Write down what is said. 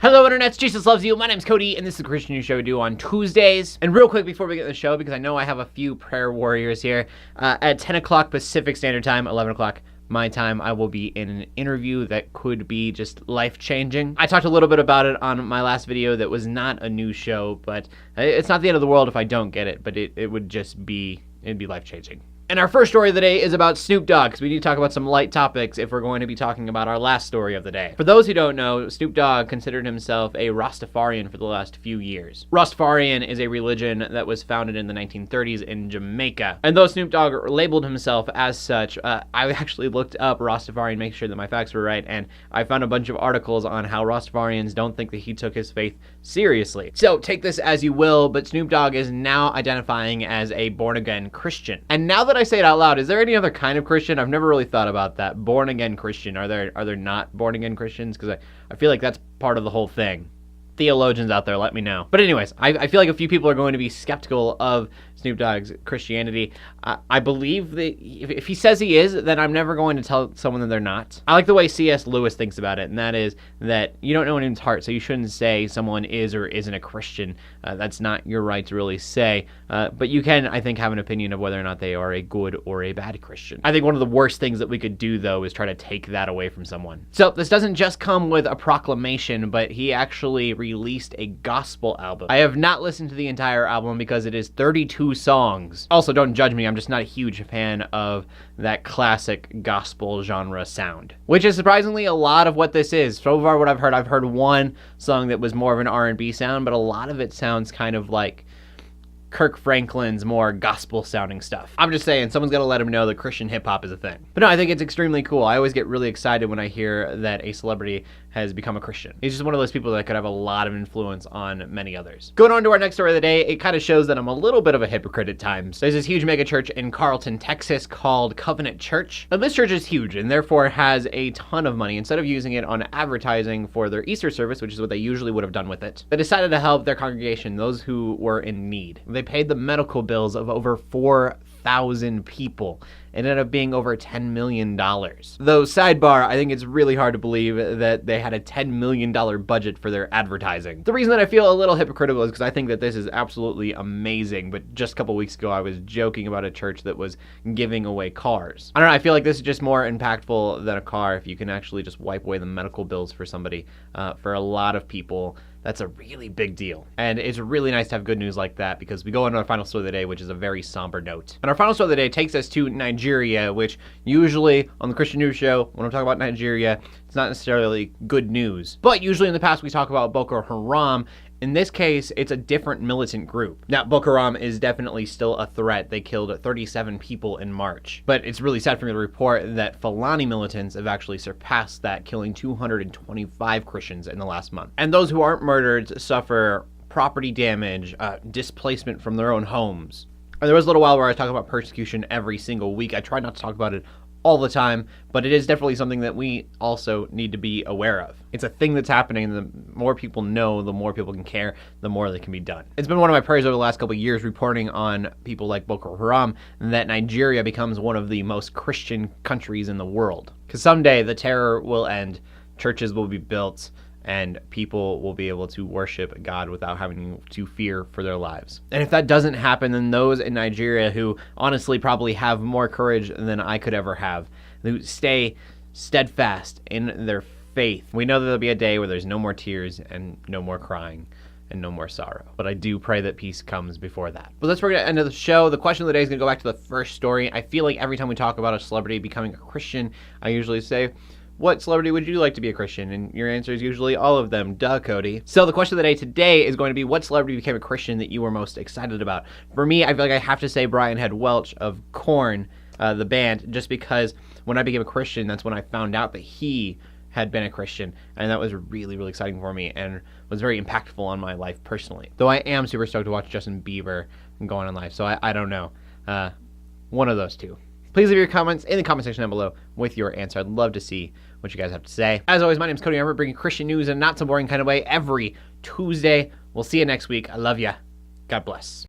Hello internets, Jesus loves you. My name's Cody, and this is the Christian News Show we do on Tuesdays. And real quick before we get to the show, because I know I have a few prayer warriors here, at 10 o'clock Pacific Standard Time, 11 o'clock my time, I will be in an interview that could be just life-changing. I talked a little bit about it on my last video that was not a news show, but it's not the end of the world if I don't get it, but it would just be, it'd be life-changing. And our first story of the day is about Snoop Dogg, because we need to talk about some light topics if we're going to be talking about our last story of the day. For those who don't know, Snoop Dogg considered himself a Rastafarian for the last few years. Rastafarian is a religion that was founded in the 1930s in Jamaica. And though Snoop Dogg labeled himself as such, I actually looked up Rastafarian, make sure that my facts were right, and I found a bunch of articles on how Rastafarians don't think that he took his faith seriously. So take this as you will, but Snoop Dogg is now identifying as a born-again Christian. And now that I say it out loud, is there any other kind of Christian? I've never really thought about that. Born-again Christian. Are there not born-again Christians? Because I feel like that's part of the whole thing. Theologians out there, let me know. But anyways, I feel like a few people are going to be skeptical of Snoop Dogg's Christianity. I believe that if he says he is, then I'm never going to tell someone that they're not. I like the way C.S. Lewis thinks about it, and that is that you don't know anyone's heart, so you shouldn't say someone is or isn't a Christian. That's not your right to really say. But you can, I think, have an opinion of whether or not they are a good or a bad Christian. I think one of the worst things that we could do, though, is try to take that away from someone. So this doesn't just come with a proclamation, but he actually released a gospel album. I have not listened to the entire album because it is 32 songs. Also, don't judge me, I'm just not a huge fan of that classic gospel genre sound, which is surprisingly a lot of what this is. So far what I've heard one song that was more of an R&B sound, but a lot of it sounds kind of like Kirk Franklin's more gospel sounding stuff. I'm just saying, someone's got to let him know that Christian hip hop is a thing. But no, I think it's extremely cool. I always get really excited when I hear that a celebrity has become a Christian. He's just one of those people that could have a lot of influence on many others. Going on to our next story of the day, it kind of shows that I'm a little bit of a hypocrite at times. There's this huge mega church in Carlton, Texas called Covenant Church. Now this church is huge and therefore has a ton of money. Instead of using it on advertising for their Easter service, which is what they usually would have done with it, they decided to help their congregation, those who were in need. They paid the medical bills of over 4,000 people. It ended up being over $10 million. Though, sidebar, I think it's really hard to believe that they had a $10 million budget for their advertising. The reason that I feel a little hypocritical is because I think that this is absolutely amazing, but just a couple weeks ago I was joking about a church that was giving away cars. I don't know, I feel like this is just more impactful than a car if you can actually just wipe away the medical bills for somebody. For a lot of people, that's a really big deal. And it's really nice to have good news like that, because we go into our final story of the day, which is a very somber note. And our final story of the day takes us to Nigeria, which usually on the Christian News Show, when we talk about Nigeria, it's not necessarily good news. But usually in the past we talk about Boko Haram. In this case, it's a different militant group. Now, Boko Haram is definitely still a threat. They killed 37 people in March. But it's really sad for me to report that Fulani Militants have actually surpassed that, killing 225 Christians in the last month. And those who aren't murdered suffer property damage, displacement from their own homes. And there was a little while where I talk about persecution every single week. I try not to talk about it all the time, but it is definitely something that we also need to be aware of. It's a thing that's happening, and the more people know, the more people can care, the more that can be done. It's been one of my prayers over the last couple of years reporting on people like Boko Haram, that Nigeria becomes one of the most Christian countries in the world. Because someday the terror will end, churches will be built, and people will be able to worship God without having to fear for their lives. And if that doesn't happen, then those in Nigeria who honestly probably have more courage than I could ever have, who stay steadfast in their faith, we know that there'll be a day where there's no more tears and no more crying and no more sorrow. But I do pray that peace comes before that. But let's bring it to the end of the show. The question of the day is going to go back to the first story. I feel like every time we talk about a celebrity becoming a Christian, I usually say, what celebrity would you like to be a Christian? And your answer is usually all of them. Duh, Cody. So the question of the day today is going to be, what celebrity became a Christian that you were most excited about? For me, I feel like I have to say Brian Head Welch of Korn, the band, just because when I became a Christian, that's when I found out that he had been a Christian, and that was really, really exciting for me and was very impactful on my life personally. Though I am super stoked to watch Justin Bieber go on in life, so I don't know. One of those two. Please leave your comments in the comment section down below with your answer. I'd love to see what you guys have to say. As always, my name's CodyArmour, bringing Christian news in a not so boring kind of way every Tuesday. We'll see you next week. I love ya. God bless.